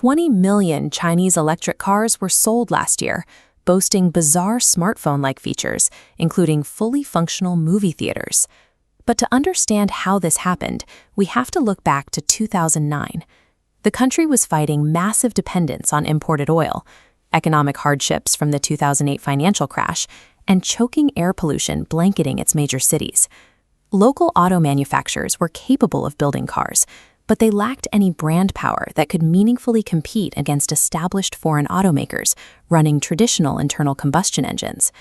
20 million Chinese electric cars were sold last year, boasting bizarre smartphone-like features, including fully functional movie theaters. But to understand how this happened, we have to look back to 2009. The country was fighting massive dependence on imported oil, economic hardships from the 2008 financial crash, and choking air pollution blanketing its major cities. Local auto manufacturers were capable of building cars, but they lacked any brand power that could meaningfully compete against established foreign automakers running traditional internal combustion engines.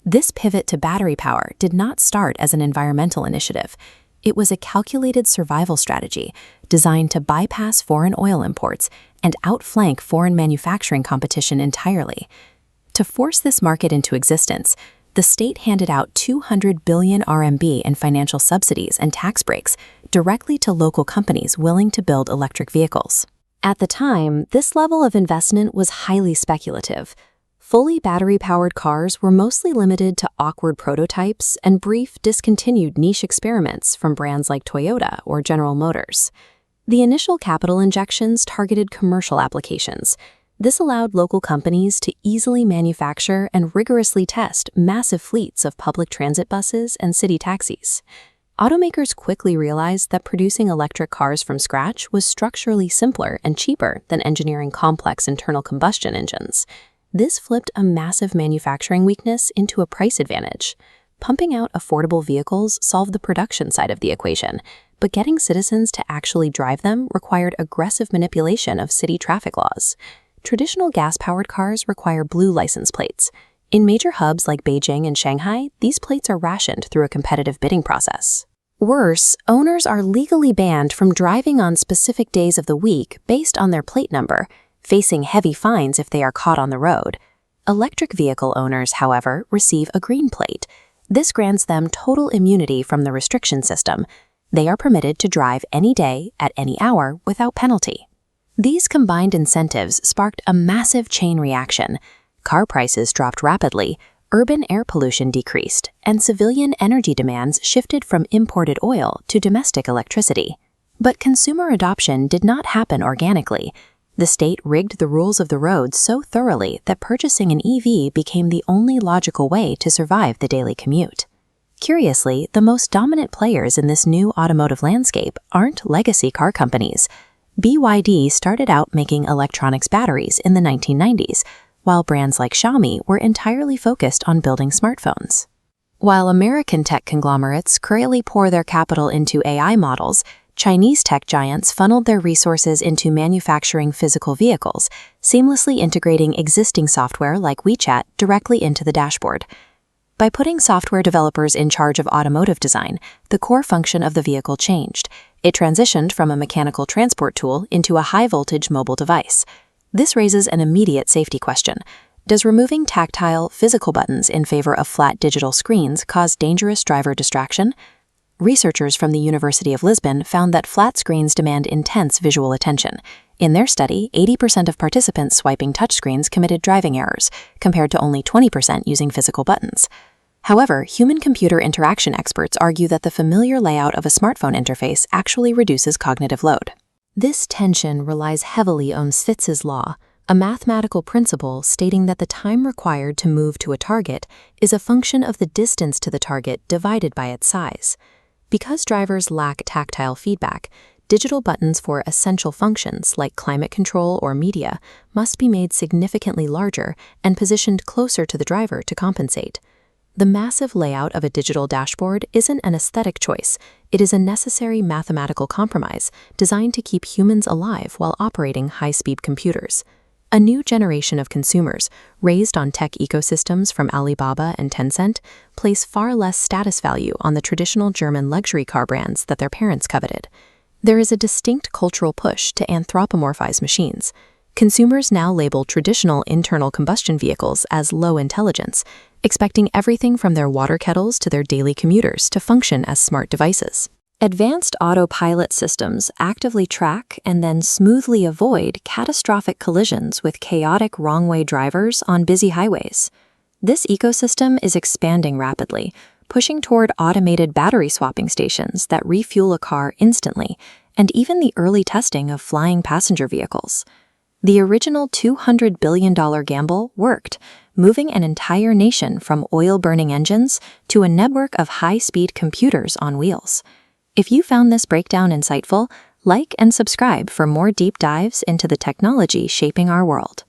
This pivot to battery power did not start as an environmental initiative. It was a calculated survival strategy designed to bypass foreign oil imports and outflank foreign manufacturing competition entirely. To force this market into existence, the state handed out 200 billion RMB in financial subsidies and tax breaks directly to local companies willing to build electric vehicles. At the time, this level of investment was highly speculative. Fully battery-powered cars were mostly limited to awkward prototypes and brief, discontinued niche experiments from brands like Toyota or General Motors. The initial capital injections targeted commercial applications. This allowed local companies to easily manufacture and rigorously test massive fleets of public transit buses and city taxis. Automakers quickly realized that producing electric cars from scratch was structurally simpler and cheaper than engineering complex internal combustion engines. This flipped a massive manufacturing weakness into a price advantage. Pumping out affordable vehicles solved the production side of the equation, but getting citizens to actually drive them required aggressive manipulation of city traffic laws. Traditional gas-powered cars require blue license plates. In major hubs like Beijing and Shanghai, these plates are rationed through a competitive bidding process. Worse, owners are legally banned from driving on specific days of the week based on their plate number, facing heavy fines if they are caught on the road. Electric vehicle owners, however, receive a green plate. This grants them total immunity from the restriction system. They are permitted to drive any day, at any hour, without penalty. These combined incentives sparked a massive chain reaction. Car prices dropped rapidly, urban air pollution decreased, and civilian energy demands shifted from imported oil to domestic electricity. But consumer adoption did not happen organically. The state rigged the rules of the road so thoroughly that purchasing an EV became the only logical way to survive the daily commute. Curiously, the most dominant players in this new automotive landscape aren't legacy car companies. BYD started out making electronics batteries in the 1990s, while brands like Xiaomi were entirely focused on building smartphones. While American tech conglomerates currently pour their capital into AI models, Chinese tech giants funneled their resources into manufacturing physical vehicles, seamlessly integrating existing software like WeChat directly into the dashboard. By putting software developers in charge of automotive design, the core function of the vehicle changed. It transitioned from a mechanical transport tool into a high-voltage mobile device. This raises an immediate safety question. Does removing tactile, physical buttons in favor of flat digital screens cause dangerous driver distraction? Researchers from the University of Lisbon found that flat screens demand intense visual attention. In their study, 80% of participants swiping touchscreens committed driving errors, compared to only 20% using physical buttons. However, human-computer interaction experts argue that the familiar layout of a smartphone interface actually reduces cognitive load. This tension relies heavily on Fitz's law, a mathematical principle stating that the time required to move to a target is a function of the distance to the target divided by its size. Because drivers lack tactile feedback, digital buttons for essential functions like climate control or media must be made significantly larger and positioned closer to the driver to compensate. The massive layout of a digital dashboard isn't an aesthetic choice. It is a necessary mathematical compromise designed to keep humans alive while operating high-speed computers. A new generation of consumers, raised on tech ecosystems from Alibaba and Tencent, place far less status value on the traditional German luxury car brands that their parents coveted. There is a distinct cultural push to anthropomorphize machines. Consumers now label traditional internal combustion vehicles as low intelligence, expecting everything from their water kettles to their daily commuters to function as smart devices. Advanced autopilot systems actively track and then smoothly avoid catastrophic collisions with chaotic wrong-way drivers on busy highways. This ecosystem is expanding rapidly, pushing toward automated battery swapping stations that refuel a car instantly, and even the early testing of flying passenger vehicles. The original $200 billion gamble worked, moving an entire nation from oil-burning engines to a network of high-speed computers on wheels. If you found this breakdown insightful, like and subscribe for more deep dives into the technology shaping our world.